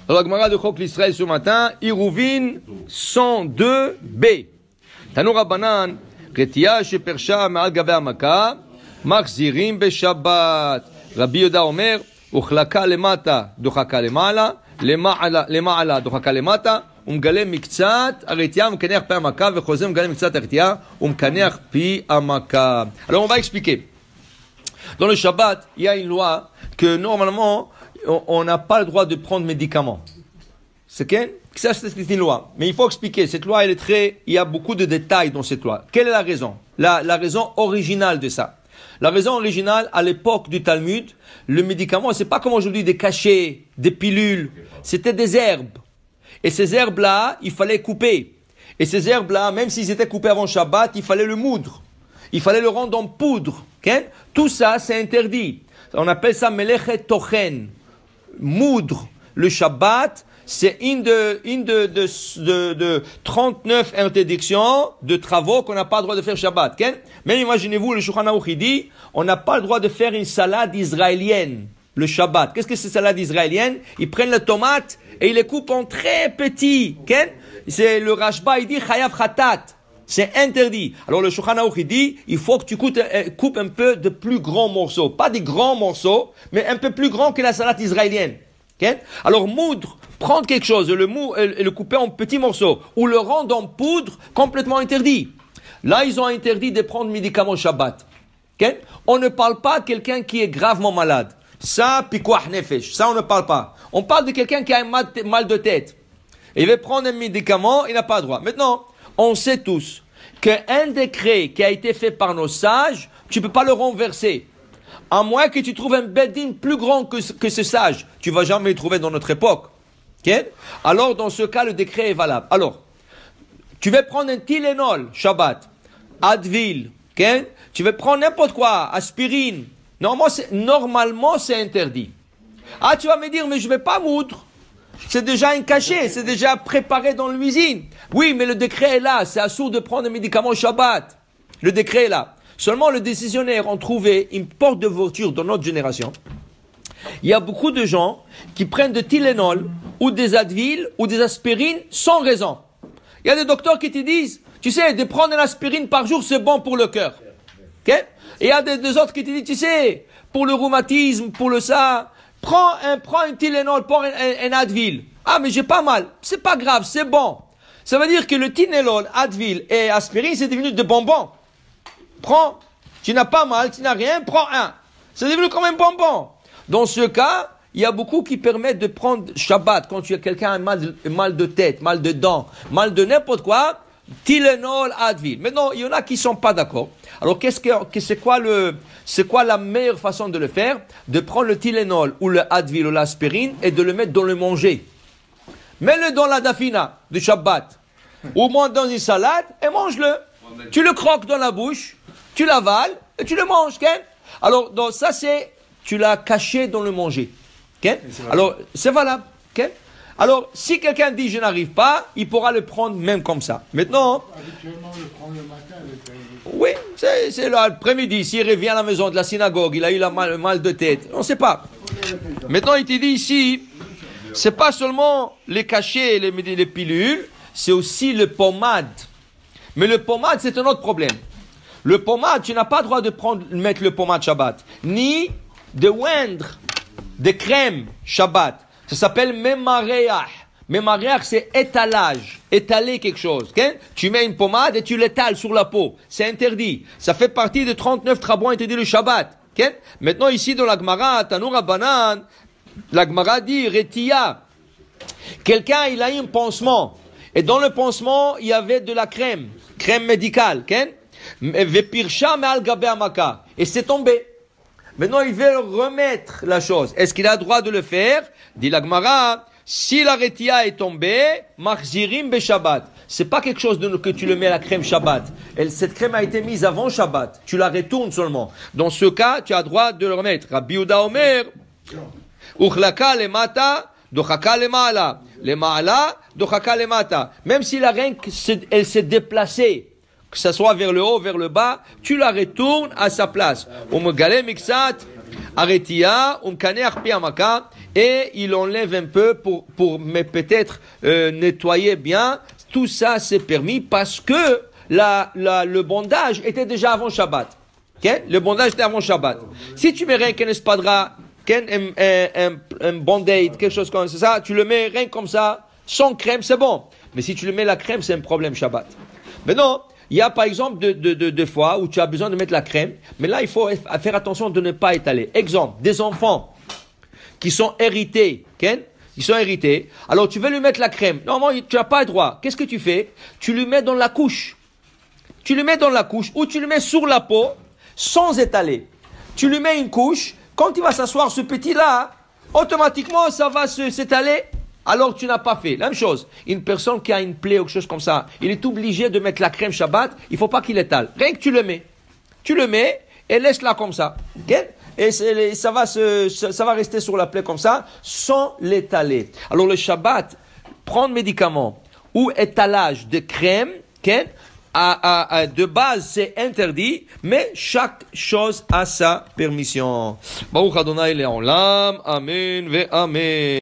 Alors, la Gemara de Chok l'Israël ce matin, Iruvin 102b. Tanu Rabbanan, Retia shepersha ma'al gabe hamaka, machzirim beshabbat. Rabbi Yoda Omer, uchlaka lemata, dochaka lemala, lema'ala, dochaka lemata, umgale miktsat, הרתיעה ומקנח pi המכה, וחוזר ומגלה מקצת הרתיעה, ומקנח pi המכה. Alors, on va expliquer. Dans le Shabbat, il y a une loi que normalement, on n'a pas le droit de prendre médicaments. C'est ça, c'est une loi. Mais il faut expliquer. Cette loi, il y a beaucoup de détails dans cette loi. Quelle est la raison? La raison originale de ça. La raison originale, à l'époque du Talmud, le médicament, c'est pas comme aujourd'hui des cachets, des pilules. C'était des herbes. Et ces herbes-là, il fallait couper. Et ces herbes-là, même s'ils étaient coupés avant Shabbat, il fallait le moudre. Il fallait le rendre en poudre. Okay? Tout ça, c'est interdit. On appelle ça melechet tochen. Moudre le Shabbat, c'est une de 39 interdictions de travaux qu'on n'a pas le droit de faire Shabbat. Okay? Même imaginez-vous, le Shulchan Aruch dit, on n'a pas le droit de faire une salade israélienne le Shabbat. Qu'est-ce que c'est salade israélienne? Ils prennent les tomates et ils les coupent en très petits. Okay? C'est le Rashba, il dit chayav khatat. C'est interdit. Alors le Shulchan Aruch dit, il faut que tu coupes un peu de plus grands morceaux. Pas des grands morceaux, mais un peu plus grands que la salade israélienne. Okay? Alors moudre, prendre quelque chose, le couper en petits morceaux, ou le rendre en poudre, complètement interdit. Là, ils ont interdit de prendre médicaments Shabbat. Okay? On ne parle pas de quelqu'un qui est gravement malade. Ça, pikuach nefesh. Ça, on ne parle pas. On parle de quelqu'un qui a un mal de tête. Il veut prendre un médicament, il n'a pas le droit. Maintenant, on sait tous qu'un décret qui a été fait par nos sages, tu ne peux pas le renverser. À moins que tu trouves un beddin plus grand que ce sage. Tu ne vas jamais le trouver dans notre époque. Okay? Alors, dans ce cas, le décret est valable. Alors, tu veux prendre un Tylenol, Shabbat, Advil, okay? Tu veux prendre n'importe quoi, aspirine. Normalement, c'est interdit. Ah, tu vas me dire, mais je ne vais pas moudre. C'est déjà un cachet, c'est déjà préparé dans l'usine. Oui, mais le décret est là, c'est assourd de prendre un médicament Shabbat. Le décret est là. Seulement, les décisionnaires ont trouvé une porte de voiture dans notre génération. Il y a beaucoup de gens qui prennent de Tylenol ou des Advil ou des aspirines sans raison. Il y a des docteurs qui te disent, tu sais, de prendre une aspirine par jour, c'est bon pour le cœur. Okay? Et il y a des autres qui te disent, tu sais, pour le rhumatisme, pour le ça, prends un Tylenol, prends un Advil. Ah, mais j'ai pas mal. C'est pas grave, c'est bon. Ça veut dire que le Tylenol, Advil et aspirine, c'est devenu de bonbons. Prends. Tu n'as pas mal, tu n'as rien, prends un. C'est devenu comme un bonbon. Dans ce cas, il y a beaucoup qui permettent de prendre Shabbat quand tu as quelqu'un mal de tête, mal de dents, mal de n'importe quoi, Tylenol, Advil. Maintenant, il y en a qui sont pas d'accord. Alors, c'est quoi la meilleure façon de le faire? De prendre le Tylenol ou le Advil ou l'aspirine et de le mettre dans le manger. Mets-le dans la dafina du Shabbat. Ou moins dans une salade et mange-le. Tu le croques dans la bouche, tu l'avales et tu le manges. Okay? Alors, donc, ça c'est, tu l'as caché dans le manger. Okay? Alors, c'est valable. Okay? Alors, si quelqu'un dit je n'arrive pas, il pourra le prendre même comme ça. Maintenant, habituellement, le prendre le matin avec oui, c'est l'après-midi. S'il revient à la maison de la synagogue, il a eu le mal de tête. On ne sait pas. Maintenant, il te dit ici, c'est pas seulement les cachets, les pilules, c'est aussi le pommade. Mais le pommade, c'est un autre problème. Le pommade, tu n'as pas le droit de mettre le pommade Shabbat, ni de oindre des crèmes Shabbat. Ça s'appelle memareach. Memareach, c'est étalage, étaler quelque chose. Okay? Tu mets une pommade et tu l'étales sur la peau. C'est interdit. Ça fait partie de 39 travaux interdits le Shabbat. Okay? Maintenant, ici, dans la Gemara, Tanu Rabbanan, la Gemara dit, Retia. Quelqu'un, il a eu un pansement. Et dans le pansement, il y avait de la crème médicale. Okay? Vepirsha me'al gabe hamaka. Et c'est tombé. Maintenant, il veut remettre la chose. Est-ce qu'il a le droit de le faire? Dit la Gemara, si la retia est tombée, machzirim be Shabbat. C'est pas quelque chose que tu le mets à la crème Shabbat. Cette crème a été mise avant Shabbat. Tu la retournes seulement. Dans ce cas, tu as le droit de le remettre. Rabbi Yehuda Omer, uchlaka lemata, dochaka lemala. Lemala, dochaka lemata. Même si la reine, elle s'est déplacée, que ce soit vers le haut, vers le bas, tu la retournes à sa place. Umegale miksat Aretia, umkaneach pi amaka, et il enlève un peu pour mais peut-être nettoyer bien. Tout ça c'est permis parce que le bandage était déjà avant Shabbat. Okay? Le bandage était avant Shabbat. Si tu mets rien qu'un espadra, un band-aid, quelque chose comme ça, tu le mets rien comme ça, sans crème, c'est bon. Mais si tu le mets la crème, c'est un problème Shabbat. Mais non, il y a par exemple deux fois où tu as besoin de mettre la crème, mais là il faut faire attention de ne pas étaler. Exemple, des enfants qui sont hérités, okay? Ils sont hérités. Alors tu veux lui mettre la crème. Normalement, tu n'as pas le droit. Qu'est-ce que tu fais? Tu lui mets dans la couche. Tu le mets dans la couche ou tu le mets sur la peau sans étaler. Tu lui mets une couche. Quand il va s'asseoir, ce petit-là, automatiquement, ça va s'étaler. Alors tu n'as pas fait. La même chose. Une personne qui a une plaie ou quelque chose comme ça, il est obligé de mettre la crème Shabbat. Il ne faut pas qu'il étale. Rien que tu le mets. Tu le mets et laisse-la comme ça. Okay? Et ça va rester sur la plaie comme ça, sans l'étaler. Alors le Shabbat, prendre médicaments ou étalage de crème, okay? De base c'est interdit, mais chaque chose a sa permission. Baruch Adonai Le'olam, Amen ve Amen.